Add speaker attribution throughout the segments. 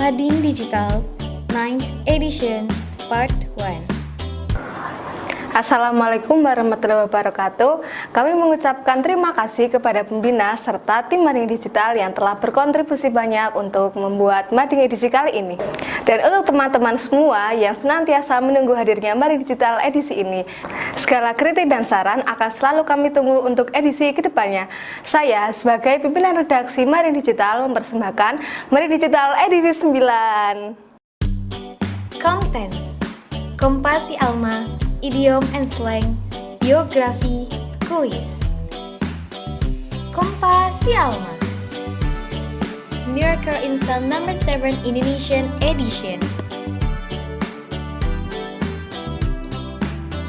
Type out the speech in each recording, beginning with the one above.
Speaker 1: Mading Digital 9th Edition Part 1.
Speaker 2: Assalamualaikum warahmatullahi wabarakatuh. Kami mengucapkan terima kasih kepada pembina serta tim Mading Digital yang telah berkontribusi banyak untuk membuat Mading edisi kali ini. Dan untuk teman-teman semua yang senantiasa menunggu hadirnya Mading Digital edisi ini, segala kritik dan saran akan selalu kami tunggu untuk edisi kedepannya. Saya sebagai pimpinan redaksi Mading Digital mempersembahkan Mading Digital edisi 9.
Speaker 1: Contents: Kompasi Alma, Idiom and Slang, Biografi, Kuis. Kompasi Alma, Miracle in Cell Number 7 Indonesian Edition.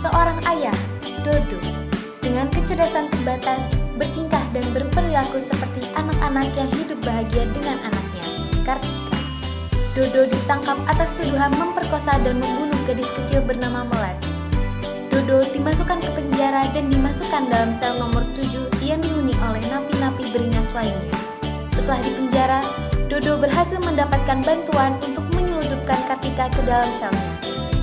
Speaker 1: Seorang ayah, Dodo, dengan kecerdasan terbatas, bertingkah dan berperilaku seperti anak-anak yang hidup bahagia dengan anaknya, Kartika. Dodo ditangkap atas tuduhan memperkosa dan membunuh gadis kecil bernama Melati. Dodo dimasukkan ke penjara dan dimasukkan dalam sel nomor 7 yang dihuni oleh napi-napi beringas lainnya. Setelah di penjara, Dodo berhasil mendapatkan bantuan untuk menyelundupkan Kartika ke dalam selnya.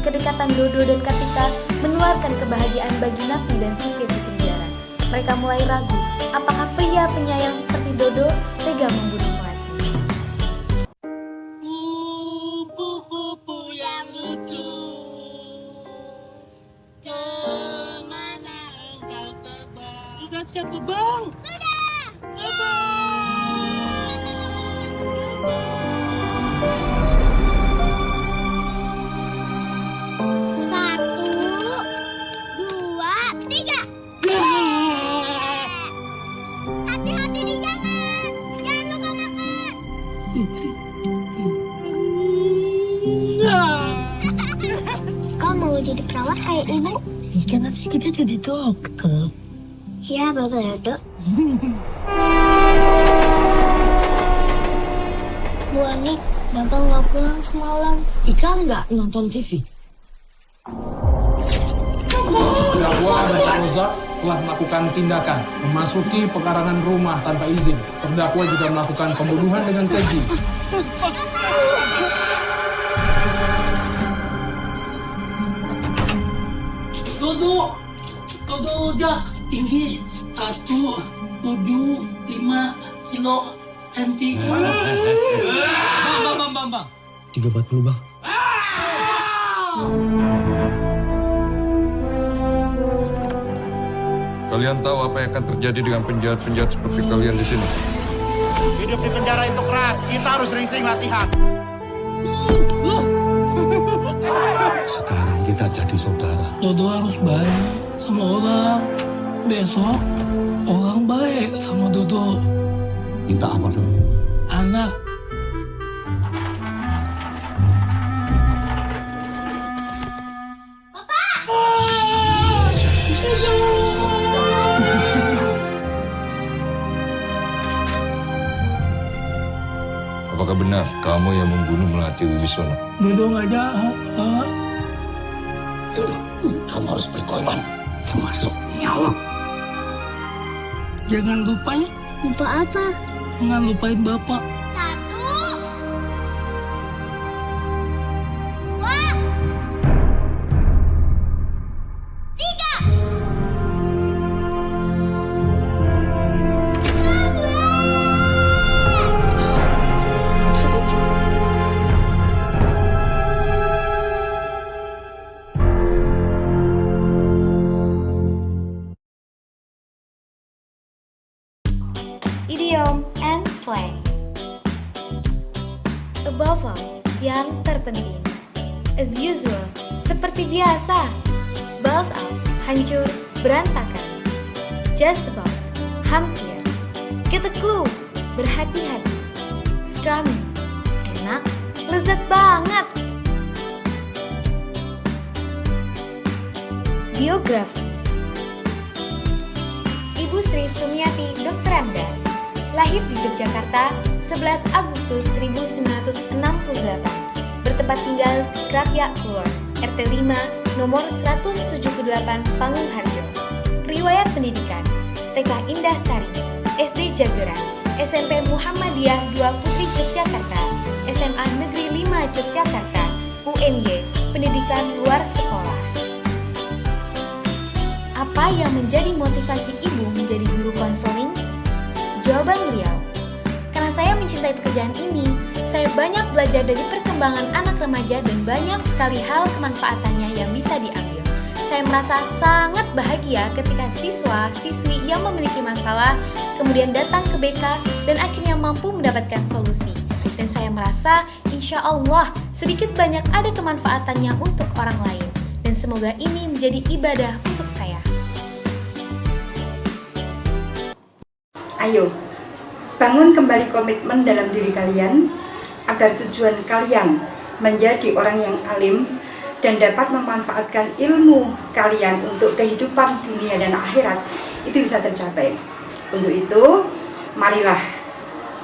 Speaker 1: Kedekatan Dodo dan Kartika menularkan kebahagiaan bagi napi dan sipir di penjara. Mereka mulai ragu, apakah pria penyayang seperti Dodo tega membunuh Melati.
Speaker 3: Kupu-kupu yang lucu, kemana engkau terbang? Sudah siap terbang? Sudah!
Speaker 4: Satu, dua, tiga. Hati-hati di jalan, jangan lupa makan. Kau mau jadi perawat kayak ibu?
Speaker 3: Kan nanti kita jadi dokter.
Speaker 4: Ya, Bapak Dodo. Bu Ani, Bapak nggak pulang semalam.
Speaker 3: Ika nggak nonton TV?
Speaker 5: Terdakwa Bapak Rozak telah melakukan tindakan memasuki pekarangan rumah tanpa izin. Terdakwa juga melakukan pembunuhan dengan keji.
Speaker 3: Dodo udah tinggi 175 kilo senti. Bang.
Speaker 5: 340 bang.
Speaker 6: Kalian tahu apa yang akan terjadi dengan penjahat-penjahat seperti kalian di sini?
Speaker 7: Hidup di penjara itu keras, kita harus sering-sering latihan.
Speaker 5: Sekarang kita jadi saudara.
Speaker 3: Dodo harus baik sama orang. Besok orang baik sama Dodo.
Speaker 5: Minta apa dong?
Speaker 3: Anak.
Speaker 6: Apakah benar kamu yang membunuh Melati Wibisono?
Speaker 3: Dodo nggak jahat, Pak.
Speaker 5: Kamu harus berkorban, termasuk nyawa.
Speaker 3: Jangan lupa ya,
Speaker 4: Lupa apa?
Speaker 3: jangan lupain Bapak.
Speaker 4: Satu, dua, tiga.
Speaker 1: Idiom and Slang. Above all, yang terpenting. As usual, seperti biasa. Balls out, hancur, berantakan. Just about, hampir. Get a clue, berhati-hati. Scrumming, enak, lezat banget. Biografi. Ibu Sri Sumiati Dokteranda, lahir di Yogyakarta 11 Agustus 1968, bertempat tinggal di Krapyak Kulon, RT 5, nomor 178 Pangungharjo. Riwayat pendidikan, TK Indah Sari, SD Jageran, SMP Muhammadiyah 2 Putri Yogyakarta, SMA Negeri Unma Yogyakarta, UNY, pendidikan luar sekolah. Apa yang menjadi motivasi ibu menjadi guru konseling? Jawaban beliau, karena saya mencintai pekerjaan ini, saya banyak belajar dari perkembangan anak remaja dan banyak sekali hal kemanfaatannya yang bisa diambil. Saya merasa sangat bahagia ketika siswa-siswi yang memiliki masalah kemudian datang ke BK dan akhirnya mampu mendapatkan solusi. Dan saya merasa insya Allah sedikit banyak ada kemanfaatannya untuk orang lain. Dan semoga ini menjadi ibadah untuk saya.
Speaker 8: Ayo, bangun kembali komitmen dalam diri kalian agar tujuan kalian menjadi orang yang alim dan dapat memanfaatkan ilmu kalian untuk kehidupan dunia dan akhirat itu bisa tercapai. Untuk itu, marilah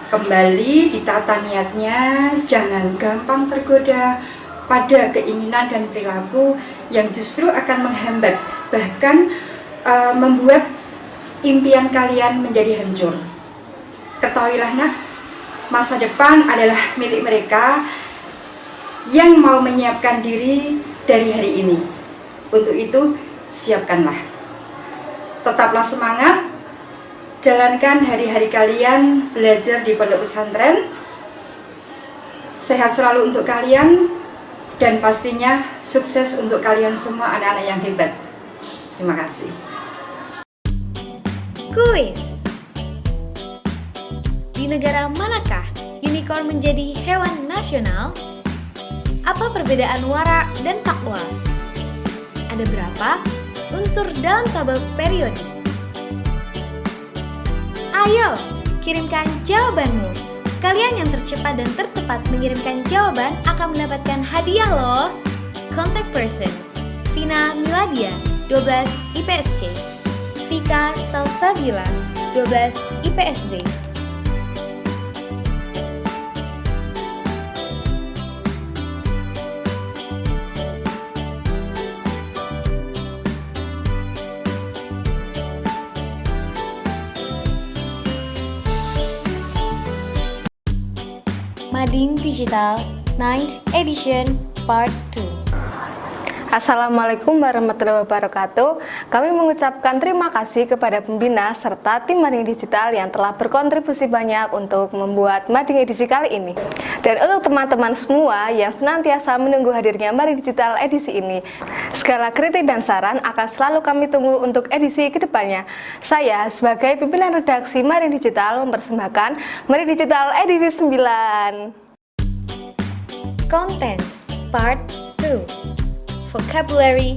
Speaker 8: kembali ditata niatnya, jangan gampang tergoda pada keinginan dan perilaku yang justru akan menghambat, bahkan membuat impian kalian menjadi hancur. Ketahuilah nak, masa depan adalah milik mereka yang mau menyiapkan diri dari hari ini. Untuk itu, siapkanlah. Tetaplah semangat, jalankan hari-hari kalian belajar di pondok pesantren. Sehat selalu untuk kalian, dan pastinya sukses untuk kalian semua anak-anak yang hebat. Terima kasih.
Speaker 1: Kuis. Di negara manakah unicorn menjadi hewan nasional? Apa perbedaan wara dan takwa? Ada berapa unsur dalam tabel periodik? Ayo, kirimkan jawabanmu. Kalian yang tercepat dan tertepat mengirimkan jawaban akan mendapatkan hadiah loh. Contact person, Vina Miladia, 12 IPSC. Vika Salsabila, 12 IPSD. Mading Digital 9th Edition Part 2.
Speaker 2: Assalamualaikum warahmatullahi wabarakatuh. Kami mengucapkan terima kasih kepada pembina serta tim Mading Digital yang telah berkontribusi banyak untuk membuat Mading edisi kali ini. Dan untuk teman-teman semua yang senantiasa menunggu hadirnya Mading Digital edisi ini, segala kritik dan saran akan selalu kami tunggu untuk edisi kedepannya. Saya sebagai pimpinan redaksi Mading Digital mempersembahkan Mading Digital edisi 9.
Speaker 1: Contents Part 2. Vocabulary,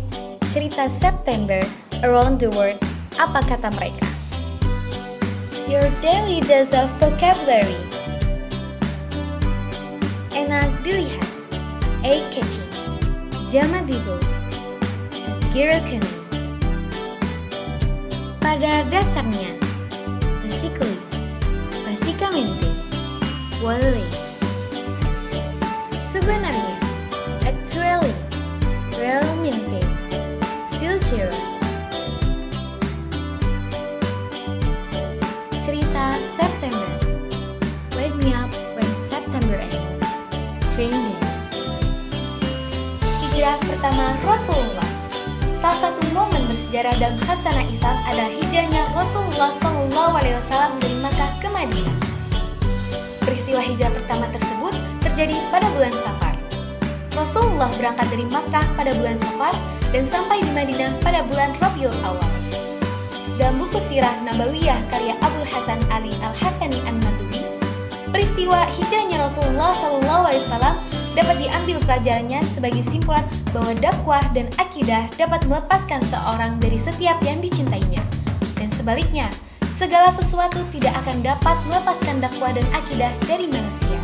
Speaker 1: cerita September, around the world, apa kata mereka? Your daily dose of vocabulary. Enak dilihat, eye-catching, jamadigo, girakan. Pada dasarnya, basicamente, wale. Sebenarnya, actually, realmente, sincero. Cerita September. Wake me up when September ends. Trending. Hijrah pertama Rasulullah. Salah satu momen bersejarah dalam khasanah Islam adalah hijrahnya Rasulullah SAW dari Makkah ke Madinah. Peristiwa hijrah pertama tersebut terjadi pada bulan Safar. Rasulullah berangkat dari Makkah pada bulan Safar dan sampai di Madinah pada bulan Rabiul Awal. Dalam buku Sirah Nabawiyah karya Abul Hasan Ali Al-Hasani An-Naduwi, peristiwa hijrahnya Rasulullah SAW dapat diambil pelajarannya sebagai simpulan bahwa dakwah dan akidah dapat melepaskan seorang dari setiap yang dicintainya. Dan sebaliknya, segala sesuatu tidak akan dapat melepaskan dakwah dan akidah dari manusia.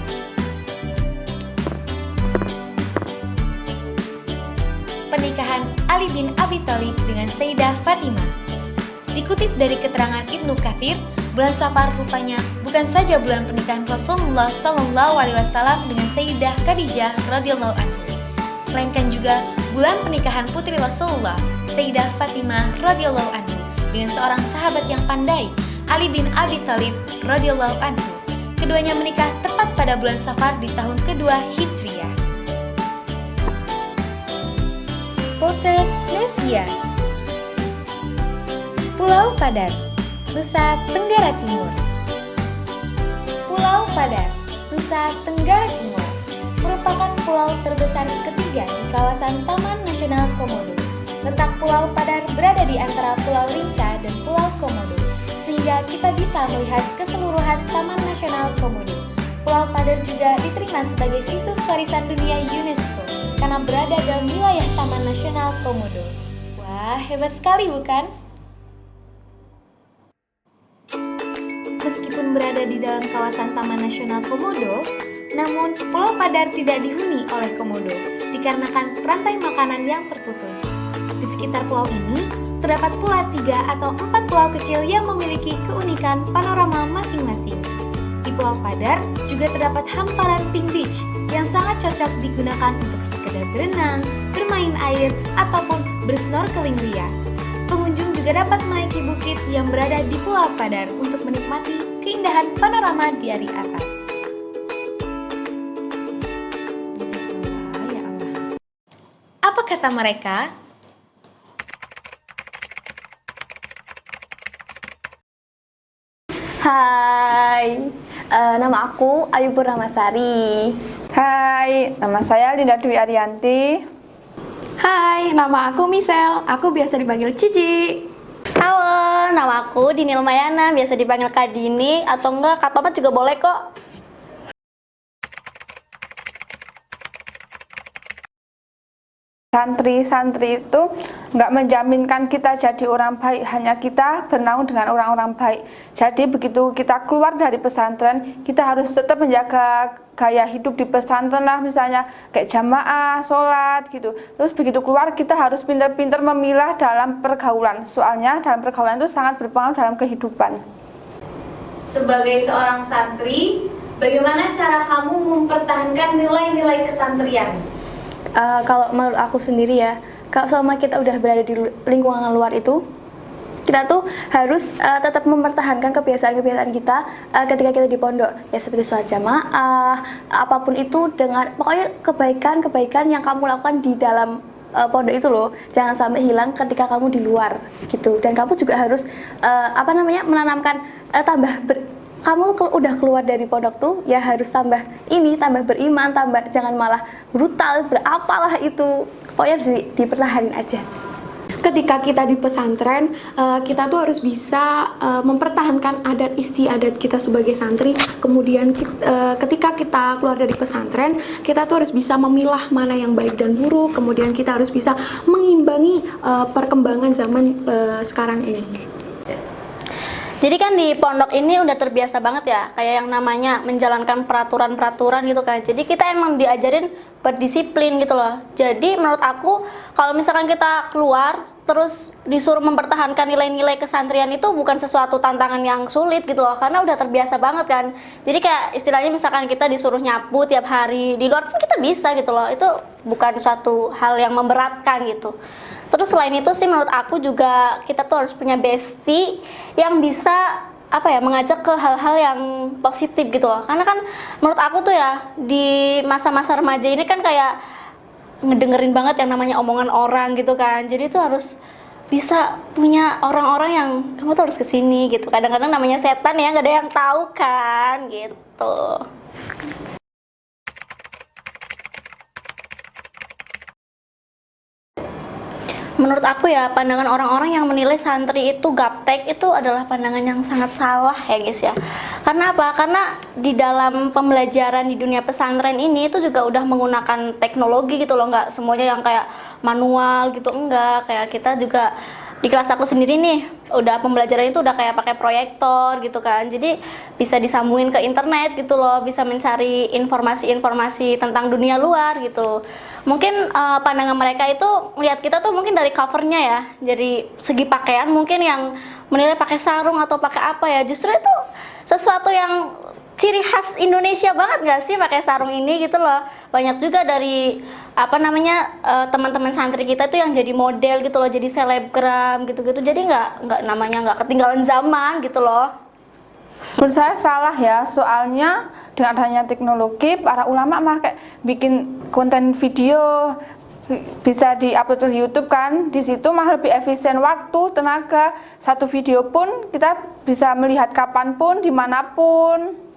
Speaker 1: Pernikahan Ali bin Abi Thalib dengan Sayyidah Fatimah. Dikutip dari keterangan Ibnu Katsir, bulan Safar rupanya bukan saja bulan pernikahan Rasulullah SAW dengan Sayyidah Khadijah radhiyallahu anha, melainkan juga bulan pernikahan putri Rasulullah, Sayyidah Fatimah radhiyallahu anha, dengan seorang sahabat yang pandai, Ali bin Abi Thalib radhiyallahu anhu. Keduanya menikah tepat pada bulan Safar di tahun kedua Hijriyah. Potret Nesia. Pulau Padar, Nusa Tenggara Timur. Pulau Padar, Nusa Tenggara Timur merupakan pulau terbesar ketiga di kawasan Taman Nasional Komodo. Letak Pulau Padar berada di antara Pulau Rinca dan Pulau Komodo, sehingga kita bisa melihat keseluruhan Taman Nasional Komodo. Pulau Padar juga diterima sebagai situs warisan dunia UNESCO karena berada dalam wilayah Taman Nasional Komodo. Wah, hebat sekali bukan? Meskipun berada di dalam kawasan Taman Nasional Komodo, namun Pulau Padar tidak dihuni oleh komodo dikarenakan rantai makanan yang terputus. Di sekitar pulau ini, terdapat pula 3 atau 4 pulau kecil yang memiliki keunikan panorama masing-masing. Di Pulau Padar juga terdapat hamparan Pink Beach yang sangat cocok digunakan untuk sekedar berenang, bermain air, ataupun bersnorkeling ria. Pengunjung juga dapat menaiki bukit yang berada di Pulau Padar untuk menikmati keindahan panorama dari atas. Apa kata mereka?
Speaker 2: Hai, nama aku Ayu Purnamasari.
Speaker 9: Hai, nama saya Linda Dwi Arianti.
Speaker 10: Hai, nama aku Michelle. Aku biasa dipanggil Cici.
Speaker 11: Halo, nama aku Dini Lumayana, biasa dipanggil Kak Dini atau enggak Kak Tomat juga boleh kok.
Speaker 9: Santri-santri itu nggak menjaminkan kita jadi orang baik, hanya kita bernaung dengan orang-orang baik. Jadi begitu kita keluar dari pesantren, kita harus tetap menjaga gaya hidup di pesantren lah, misalnya kayak jamaah, sholat gitu. Terus begitu keluar kita harus pintar-pintar memilah dalam pergaulan, soalnya dalam pergaulan itu sangat berpengaruh dalam kehidupan.
Speaker 1: Sebagai seorang santri, bagaimana cara kamu mempertahankan nilai-nilai kesantrian?
Speaker 2: Kalau menurut aku sendiri ya, kalau selama kita udah berada di lingkungan luar itu, kita tuh harus tetap mempertahankan kebiasaan-kebiasaan kita ketika kita di pondok, ya seperti sholat jamaah, apapun itu, dengan pokoknya kebaikan-kebaikan yang kamu lakukan di dalam pondok itu loh, jangan sampai hilang ketika kamu di luar gitu. Dan kamu juga harus menanamkan kamu udah keluar dari pondok tuh ya harus tambah beriman, jangan malah brutal, berapalah itu, pokoknya harus dipertahanin aja.
Speaker 10: Ketika kita di pesantren, kita tuh harus bisa mempertahankan adat istiadat kita sebagai santri. Kemudian ketika kita keluar dari pesantren, kita tuh harus bisa memilah mana yang baik dan buruk. Kemudian kita harus bisa mengimbangi perkembangan zaman sekarang ini.
Speaker 11: Jadi kan di pondok ini udah terbiasa banget ya, kayak yang namanya menjalankan peraturan-peraturan gitu kan. Jadi kita emang diajarin berdisiplin gitu loh. Jadi menurut aku, kalau misalkan kita keluar terus disuruh mempertahankan nilai-nilai kesantrian itu bukan sesuatu tantangan yang sulit gitu loh, karena udah terbiasa banget kan. Jadi kayak istilahnya misalkan kita disuruh nyapu tiap hari, di luar pun kita bisa gitu loh. Itu bukan suatu hal yang memberatkan gitu. Terus selain itu sih menurut aku juga kita tuh harus punya bestie yang bisa mengajak ke hal-hal yang positif gitu loh. Karena kan menurut aku tuh ya di masa-masa remaja ini kan kayak ngedengerin banget yang namanya omongan orang gitu kan. Jadi tuh harus bisa punya orang-orang yang kamu tuh harus kesini gitu. Kadang-kadang namanya setan ya, nggak ada yang tahu kan gitu. Menurut aku ya, pandangan orang-orang yang menilai santri itu gaptek itu adalah pandangan yang sangat salah ya guys ya. Karena apa? Karena di dalam pembelajaran di dunia pesantren ini itu juga udah menggunakan teknologi gitu loh, nggak semuanya yang kayak manual gitu, enggak. Kayak kita juga di kelas aku sendiri nih, udah pembelajaran itu udah kayak pakai proyektor gitu kan. Jadi bisa disambungin ke internet gitu loh, bisa mencari informasi-informasi tentang dunia luar gitu. Mungkin pandangan mereka itu melihat kita tuh mungkin dari covernya ya, jadi segi pakaian mungkin yang menilai pakai sarung atau pakai apa ya. Justru itu sesuatu yang ciri khas Indonesia banget gak sih pakai sarung ini gitu loh. Banyak juga dari teman-teman santri kita tuh yang jadi model gitu loh, jadi selebgram gitu-gitu. Jadi nggak ketinggalan zaman gitu loh.
Speaker 9: Menurut saya salah ya, soalnya dengan adanya teknologi para ulama mah kayak bikin konten video bisa diupload ke YouTube kan. Di situ malah lebih efisien waktu, tenaga. Satu video pun kita bisa melihat kapanpun, dimanapun.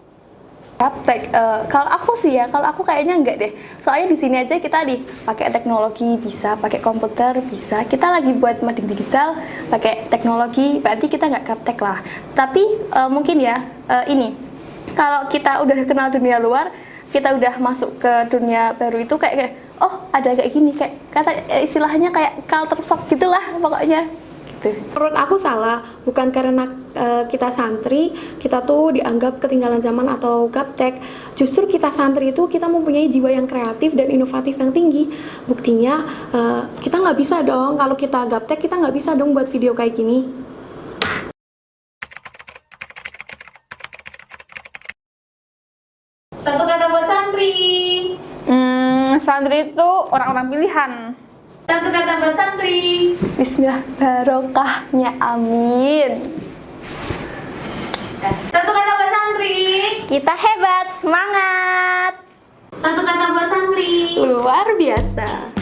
Speaker 12: Gaptek, kalau aku sih ya, kalau aku kayaknya enggak deh. Soalnya di sini aja kita pakai teknologi bisa, pakai komputer bisa. Kita lagi buat mading digital, pakai teknologi, berarti kita nggak gaptek lah. Tapi mungkin ya ini, kalau kita udah kenal dunia luar, kita udah masuk ke dunia baru itu kayak oh ada kayak gini, kayak kata istilahnya kayak culture shock gitulah pokoknya.
Speaker 10: Menurut aku salah, bukan karena kita santri, kita tuh dianggap ketinggalan zaman atau gaptek. Justru kita santri itu kita mempunyai jiwa yang kreatif dan inovatif yang tinggi. Buktinya kita nggak bisa dong, kalau kita gaptek kita nggak bisa dong buat video kayak gini.
Speaker 2: Satu kata buat santri.
Speaker 9: Santri itu orang-orang pilihan.
Speaker 2: Satu kata buat santri.
Speaker 12: Bismillah, barokahnya, amin.
Speaker 2: Satu kata buat santri.
Speaker 11: Kita hebat, semangat.
Speaker 2: Satu kata buat santri.
Speaker 10: Luar biasa.